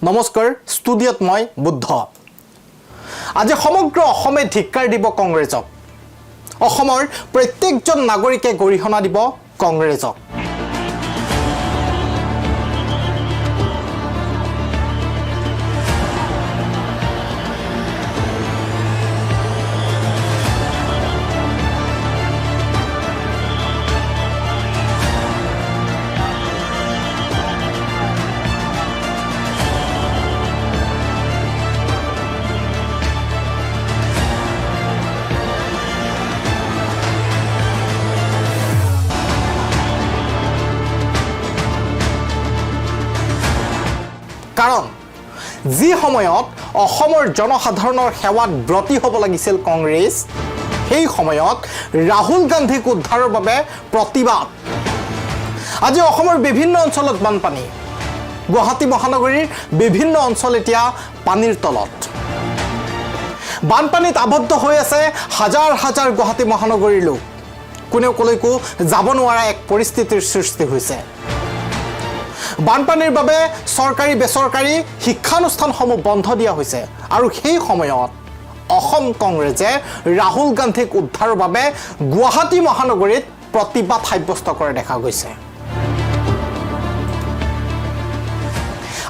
নমস্কাৰ ষ্টুডিঅ'ত মই বুদ্ধ আজি সমগ্ৰ অসমে ধিক্কাৰ দিব কংগ্ৰেছক অসমৰ প্ৰত্যেকজন নাগৰিকে গৰিহণা দিব কংগ্ৰেছক কাৰণ যি সময়ত অসমৰ জনসাধাৰণৰ সেৱাত ব্ৰতী হ'ব লাগিছিল কংগ্ৰেছ সেই সময়ত ৰাহুল গান্ধীক উদ্ধাৰৰ বাবে প্ৰতিবাদ আজি অসমৰ বিভিন্ন অঞ্চলত বানপানী গুৱাহাটী মহানগৰীৰ বিভিন্ন অঞ্চল এতিয়া পানীৰ তলত বানপানীত আবদ্ধ হৈ আছে হাজাৰ হাজাৰ গুৱাহাটী মহানগৰীৰ লোক কোনেও কলৈকো যাব নোৱাৰা এক পৰিস্থিতিৰ সৃষ্টি হৈছে বানপানীৰ বাবে চৰকাৰী বেচৰকাৰী শিক্ষানুষ্ঠানসমূহ বন্ধ দিয়া হৈছে আৰু সেই সময়ত অসম কংগ্ৰেছে ৰাহুল গান্ধীক উদ্ধাৰৰ বাবে গুৱাহাটী মহানগৰীত প্ৰতিবাদ সাব্যস্ত কৰা দেখা গৈছে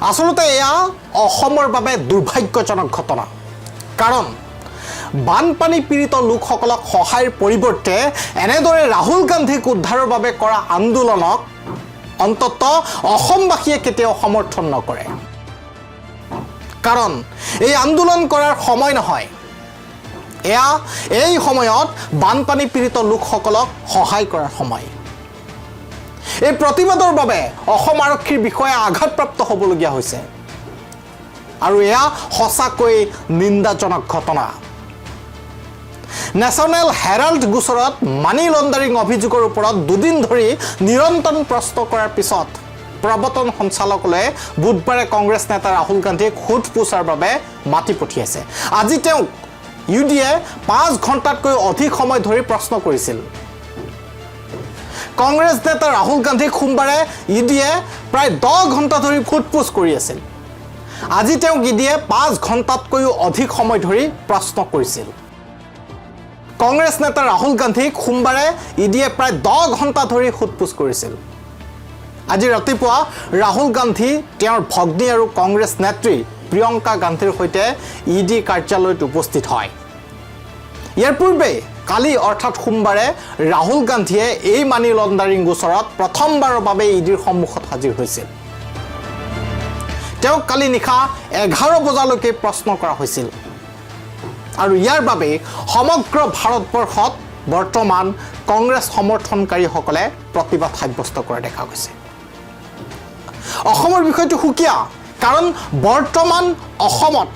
আচলতে এয়া অসমৰ বাবে দুৰ্ভাগ্যজনক ঘটনা কাৰণ বানপানী পীড়িত লোকসকলক সহায়ৰ পৰিৱৰ্তে এনেদৰে ৰাহুল গান্ধীক উদ্ধাৰৰ বাবে কৰা আন্দোলনক অন্তত অসমবাসীয়ে কেতিয়াও সমৰ্থন নকৰে কাৰণ এই আন্দোলন কৰাৰ সময় নহয় এয়া এই সময়ত বানপানী পীড়িত লোকসকলক সহায় কৰাৰ সময় এই প্ৰতিবাদৰ বাবে অসম আৰক্ষীৰ বিষয়ে আঘাতপ্ৰাপ্ত হ'বলগীয়া হৈছে আৰু এয়া সঁচাকৈ নিন্দাজনক ঘটনা নেশ্যনেল হেৰাল্ড গোচৰত মানি লণ্ডাৰিং অভিযোগৰ ওপৰত দুদিন ধৰি নিৰন্তৰ প্ৰশ্ন কৰাৰ পিছত প্ৰবৰ্তন সঞ্চালকালয়ে বুধবাৰে কংগ্ৰেছ নেতা ৰাহুল গান্ধীক সোধপোছৰ বাবে মাতি পঠিয়াইছে আজি তেওঁক ইউডিয়ে 5 ঘণ্টাতকৈ অধিক সময় ধৰি প্ৰশ্ন কৰিছিল কংগ্ৰেছ নেতা ৰাহুল গান্ধীক সোমবাৰে ইডিয়ে প্ৰায় 10 ঘণ্টা ধৰি সোধপোছ কৰি আছিল আজি তেওঁক ইডিয়ে 5 ঘণ্টাতকৈও অধিক সময় ধৰি প্ৰশ্ন কৰিছিল কংগ্ৰেছ নেতা ৰাহুল গান্ধীক সোমবাৰে ইডিয়ে প্ৰায় 10 ঘণ্টা ধৰি সোধপোছ কৰিছিল আজি ৰাতিপুৱা ৰাহুল গান্ধী তেওঁৰ ভগ্নী আৰু কংগ্ৰেছ নেত্ৰী প্ৰিয়ংকা গান্ধীৰ সৈতে ইডি কাৰ্যালয়ত উপস্থিত হয় ইয়াৰ পূৰ্বে কালি অৰ্থাৎ সোমবাৰে ৰাহুল গান্ধীয়ে এই মানি লণ্ডাৰিং গোচৰত প্ৰথমবাৰৰ বাবে ইডিৰ সন্মুখত হাজিৰ হৈছিল তেওঁক কালি নিশা 11 বজালৈকে প্ৰশ্ন কৰা হৈছিল আৰু ইয়াৰ বাবে সমগ্ৰ ভাৰতবৰ্ষত বৰ্তমান কংগ্ৰেছ সমৰ্থনকাৰীসকলে প্ৰতিবাদ সাব্যস্ত কৰা দেখা গৈছে অসমৰ বিষয়টো সুকীয়া কাৰণ বৰ্তমান অসমত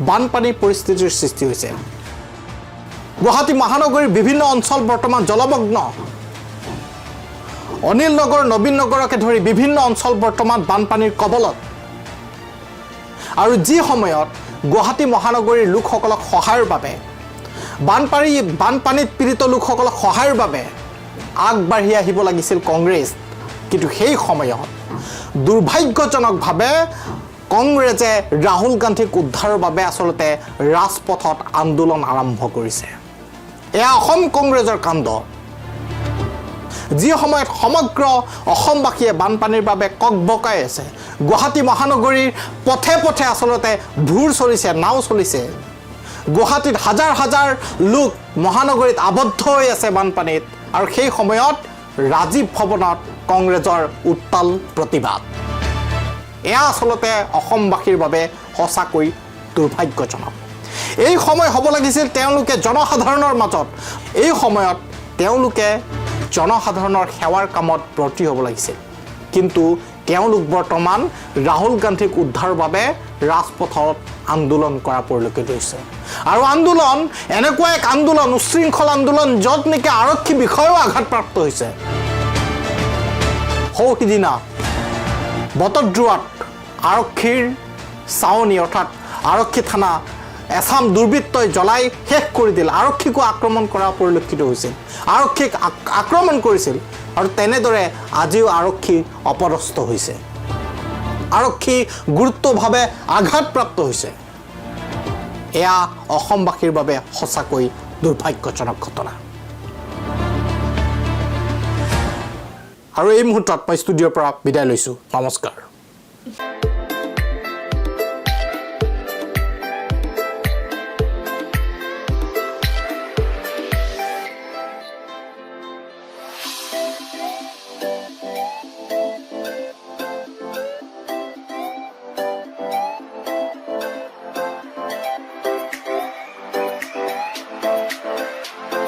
বানপানীৰ পৰিস্থিতিৰ সৃষ্টি হৈছে গুৱাহাটী মহানগৰীৰ বিভিন্ন অঞ্চল বৰ্তমান জলমগ্ন অনিল নগৰ নবীন নগৰকে ধৰি বিভিন্ন অঞ্চল বৰ্তমান বানপানীৰ কবলত আৰু যি সময়ত গুৱাহাটী মহানগৰীৰ লোকসকলক সহায়ৰ বাবে বানপানীত পীড়িত লোকসকলক সহায়ৰ বাবে আগবাঢ়ি আহিব লাগিছিল কংগ্ৰেছ কিন্তু সেই সময়ত দুৰ্ভাগ্যজনকভাৱে কংগ্ৰেছে ৰাহুল গান্ধীক উদ্ধাৰৰ বাবে আচলতে ৰাজপথত আন্দোলন আৰম্ভ কৰিছে এয়া অসম কংগ্ৰেছৰ কাণ্ড যি সময়ত সমগ্ৰ অসমবাসীয়ে বানপানীৰ বাবে ককবকাই আছে গুৱাহাটী মহানগৰীৰ পথে পথে আচলতে ভূৰ চলিছে নাও চলিছে গুৱাহাটীত হাজাৰ হাজাৰ লোক মহানগৰীত আবদ্ধ হৈ আছে বানপানীত আৰু সেই সময়ত ৰাজীৱ ভৱনত কংগ্ৰেছৰ উত্তাল প্ৰতিবাদ এয়া আচলতে অসমবাসীৰ বাবে সঁচাকৈ দুৰ্ভাগ্যজনক এই সময় হ'ব লাগিছিল তেওঁলোকে জনসাধাৰণৰ মাজত এই সময়ত তেওঁলোকে জনসাধাৰণৰ সেৱাৰ কামত ব্ৰতী হ'ব লাগিছিল কিন্তু তেওঁলোক বৰ্তমান ৰাহুল গান্ধীক উদ্ধাৰৰ বাবে ৰাজপথত আন্দোলন কৰা পৰিলক্ষিত হৈছে আৰু আন্দোলন এনেকুৱা এক আন্দোলন উশৃংখল আন্দোলন য'ত নেকি আৰক্ষী বিষয়েও আঘাতপ্ৰাপ্ত হৈছে সৌসিদিনা বটদ্ৰুৱাত আৰক্ষীৰ চাৱনী অৰ্থাৎ আৰক্ষী থানা এছাম দুৰ্বৃত্তই জ্বলাই শেষ কৰি দিল আৰক্ষীকো আক্ৰমণ কৰা পৰিলক্ষিত হৈছিল আৰক্ষীক আক্ৰমণ কৰিছিল আৰু তেনেদৰে আজিও আৰক্ষী অপদস্থ হৈছে আৰক্ষী গুৰুত্বভাৱে আঘাতপ্ৰাপ্ত হৈছে এয়া অসমবাসীৰ বাবে সঁচাকৈ দুৰ্ভাগ্যজনক ঘটনা আৰু এই মুহূৰ্তত মই ষ্টুডিঅ'ৰ পৰা বিদায় লৈছোঁ নমস্কাৰ